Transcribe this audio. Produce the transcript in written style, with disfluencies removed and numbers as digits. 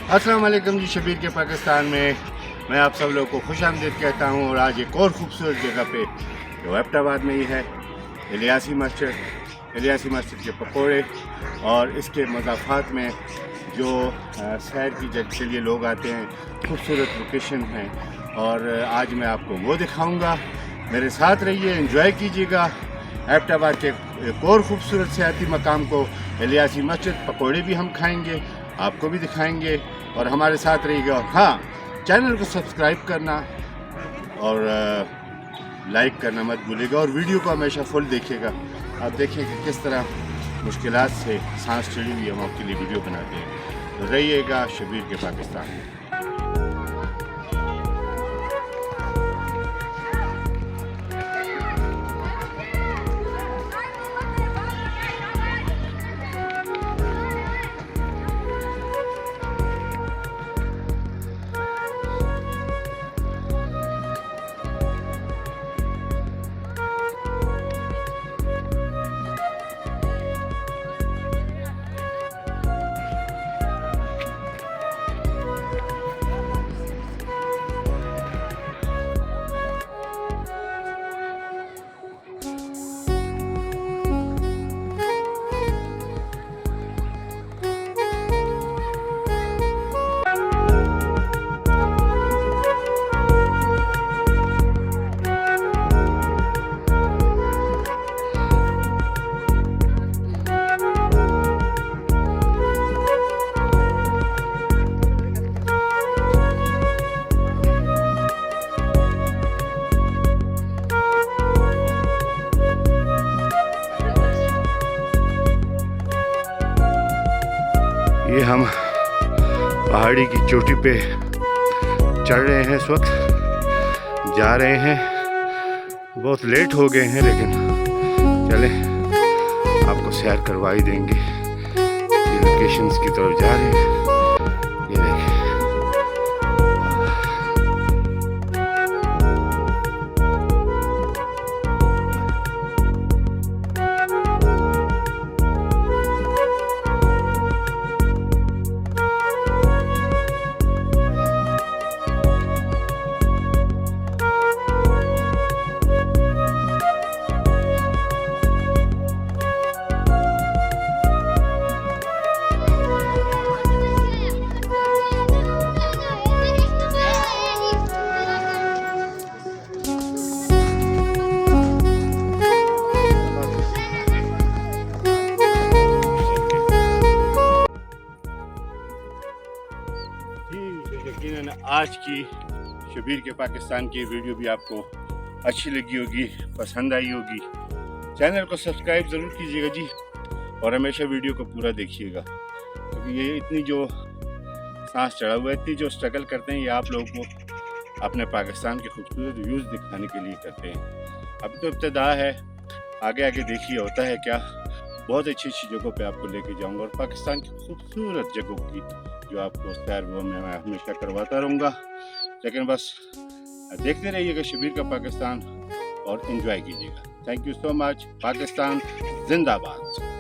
अस्सलाम वालेकुम जी। शबीर के पाकिस्तान में मैं आप सब लोगों को खुशामदीद कहता हूँ। और आज एक और ख़ूबसूरत जगह पे जो एबटाबाद में ही है, इलियासी मस्जिद के पकोड़े और इसके मज़ाफ़ात में जो सैर की जगह के लिए लोग आते हैं, खूबसूरत लोकेशन है। और आज मैं आपको वो दिखाऊंगा, मेरे साथ रहिए, एंजॉय कीजिएगा। एबटाबाद के एक और ख़ूबसूरत सियाती मकाम को, इलियासी मस्जिद, पकोड़े भी हम खाएँगे, आपको भी दिखाएंगे और हमारे साथ रहिएगा। हाँ, चैनल को सब्सक्राइब करना और लाइक करना मत भूलिएगा और वीडियो को हमेशा फुल देखिएगा। आप देखिए किस तरह मुश्किलात से सांस चढ़ी हुई हम आपके लिए वीडियो बनाते हैं। तो रहिएगा शबीर के पाकिस्तान में। ये हम पहाड़ी की चोटी पे चढ़ रहे हैं, इस वक्त जा रहे हैं। बहुत लेट हो गए हैं लेकिन चलें, आपको सैर करवा ही देंगे। ये लोकेशंस की तरफ जा रहे हैं, ये देखिए। यकीनन आज की शबीर के पाकिस्तान की वीडियो भी आपको अच्छी लगी होगी, पसंद आई होगी। चैनल को सब्सक्राइब ज़रूर कीजिएगा जी और हमेशा वीडियो को पूरा देखिएगा, क्योंकि ये इतनी जो सांस चढ़ा हुआ है, इतनी जो स्ट्रगल करते हैं, ये आप लोगों को अपने पाकिस्तान के खूबसूरत व्यूज़ दिखाने के लिए करते हैं। अभी तो इब्तिदा है, आगे आगे देखिए होता है क्या। बहुत अच्छी अच्छी जगहों पे आपको लेके जाऊंगा और पाकिस्तान की खूबसूरत जगहों की जो आपको सैर वो मैं हमेशा करवाता रहूँगा। लेकिन बस देखते रहिएगा शबीर का पाकिस्तान और एंजॉय कीजिएगा। Thank you so much. Pakistan जिंदाबाद।